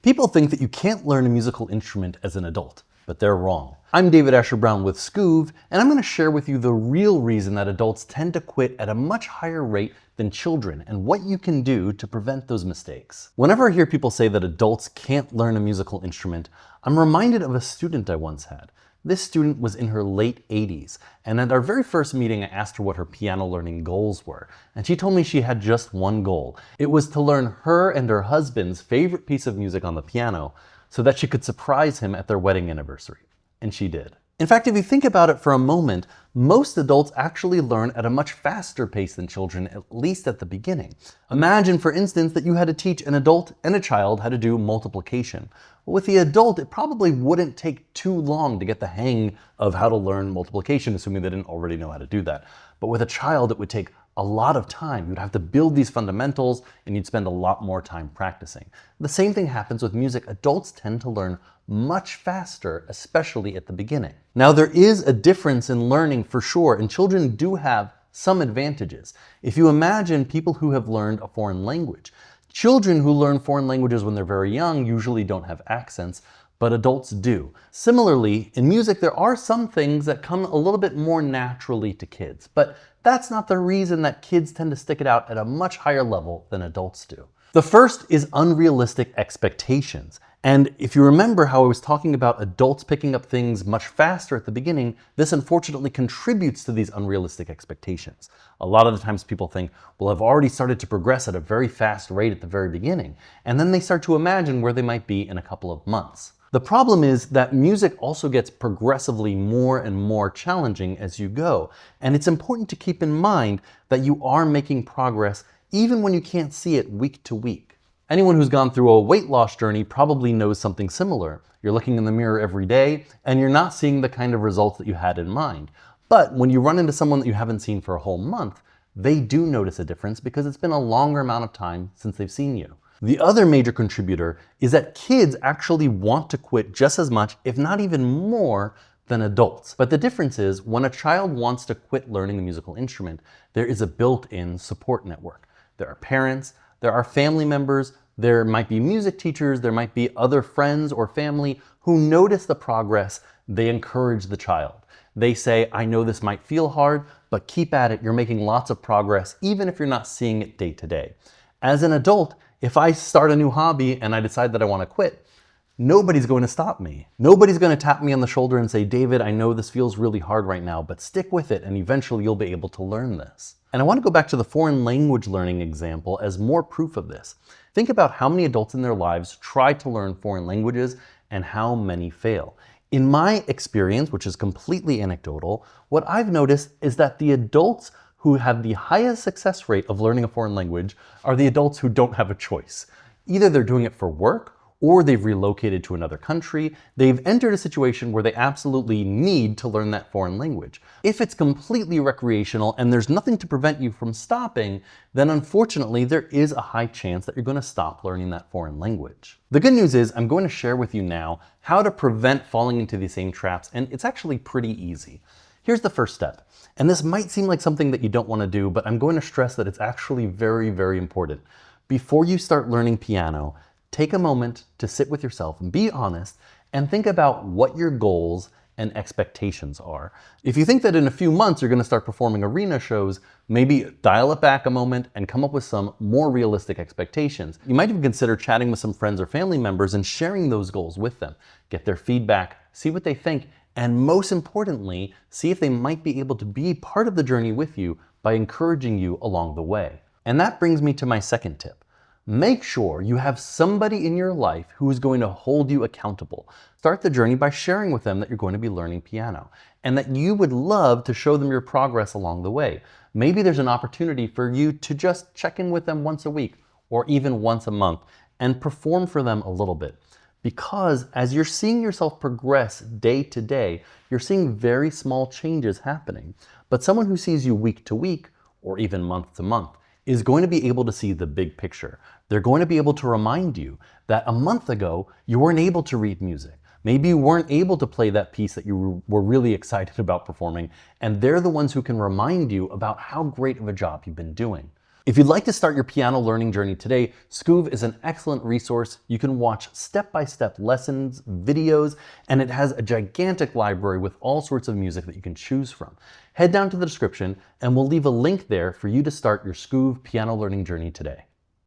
People think that you can't learn a musical instrument as an adult, but they're wrong. I'm David Asher Brown with Skoove, and I'm going to share with you the real reason that adults tend to quit at a much higher rate than children and what you can do to prevent those mistakes. Whenever I hear people say that adults can't learn a musical instrument, I'm reminded of a student I once had. This student was in her late 80s, and at our very first meeting I asked her what her piano learning goals were, and she told me she had just one goal. It was to learn her and her husband's favorite piece of music on the piano so that she could surprise him at their wedding anniversary. And she did. In fact, if you think about it for a moment, most adults actually learn at a much faster pace than children, at least at the beginning. Imagine, for instance, that you had to teach an adult and a child how to do multiplication. Well, with the adult, it probably wouldn't take too long to get the hang of how to learn multiplication, assuming they didn't already know how to do that. But with a child, it would take a lot of time. You'd have to build these fundamentals and you'd spend a lot more time practicing. The same thing happens with music. Adults tend to learn much faster, especially at the beginning. Now, there is a difference in learning for sure, and children do have some advantages. If you imagine people who have learned a foreign language, children who learn foreign languages when they're very young usually don't have accents, but adults do. Similarly, in music, there are some things that come a little bit more naturally to kids, but that's not the reason that kids tend to stick it out at a much higher level than adults do. The first is unrealistic expectations. And if you remember how I was talking about adults picking up things much faster at the beginning, this unfortunately contributes to these unrealistic expectations. A lot of the times people think, well, I've already started to progress at a very fast rate at the very beginning, and then they start to imagine where they might be in a couple of months. The problem is that music also gets progressively more and more challenging as you go, and it's important to keep in mind that you are making progress even when you can't see it week to week. Anyone who's gone through a weight loss journey probably knows something similar. You're looking in the mirror every day and you're not seeing the kind of results that you had in mind. But when you run into someone that you haven't seen for a whole month, they do notice a difference because it's been a longer amount of time since they've seen you. The other major contributor is that kids actually want to quit just as much, if not even more, than adults. But the difference is when a child wants to quit learning a musical instrument, there is a built-in support network. There are parents, there are family members, there might be music teachers, there might be other friends or family who notice the progress. They encourage the child. They say, I know this might feel hard, but keep at it. You're making lots of progress, even if you're not seeing it day to day. As an adult, if I start a new hobby and I decide that I want to quit, nobody's going to stop me. Nobody's going to tap me on the shoulder and say, David, I know this feels really hard right now, but stick with it and eventually you'll be able to learn this. And I want to go back to the foreign language learning example as more proof of this. Think about how many adults in their lives try to learn foreign languages and how many fail. In my experience, which is completely anecdotal, what I've noticed is that the adults who have the highest success rate of learning a foreign language are the adults who don't have a choice. Either they're doing it for work, or they've relocated to another country. They've entered a situation where they absolutely need to learn that foreign language. If it's completely recreational and there's nothing to prevent you from stopping, then unfortunately there is a high chance that you're going to stop learning that foreign language. The good news is I'm going to share with you now how to prevent falling into these same traps, and it's actually pretty easy. Here's the first step. And this might seem like something that you don't want to do, but I'm going to stress that it's actually very, very important. Before you start learning piano, take a moment to sit with yourself and be honest and think about what your goals and expectations are. If you think that in a few months you're going to start performing arena shows, maybe dial it back a moment and come up with some more realistic expectations. You might even consider chatting with some friends or family members and sharing those goals with them. Get their feedback, see what they think, and most importantly, see if they might be able to be part of the journey with you by encouraging you along the way. And that brings me to my second tip. Make sure you have somebody in your life who is going to hold you accountable. Start the journey by sharing with them that you're going to be learning piano and that you would love to show them your progress along the way. Maybe there's an opportunity for you to just check in with them once a week or even once a month and perform for them a little bit. Because as you're seeing yourself progress day to day, you're seeing very small changes happening. But someone who sees you week to week or even month to month is going to be able to see the big picture. They're going to be able to remind you that a month ago, you weren't able to read music. Maybe you weren't able to play that piece that you were really excited about performing, and they're the ones who can remind you about how great of a job you've been doing. If you'd like to start your piano learning journey today, Skoove is an excellent resource. You can watch step-by-step lessons, videos, and it has a gigantic library with all sorts of music that you can choose from. Head down to the description and we'll leave a link there for you to start your Skoove piano learning journey today.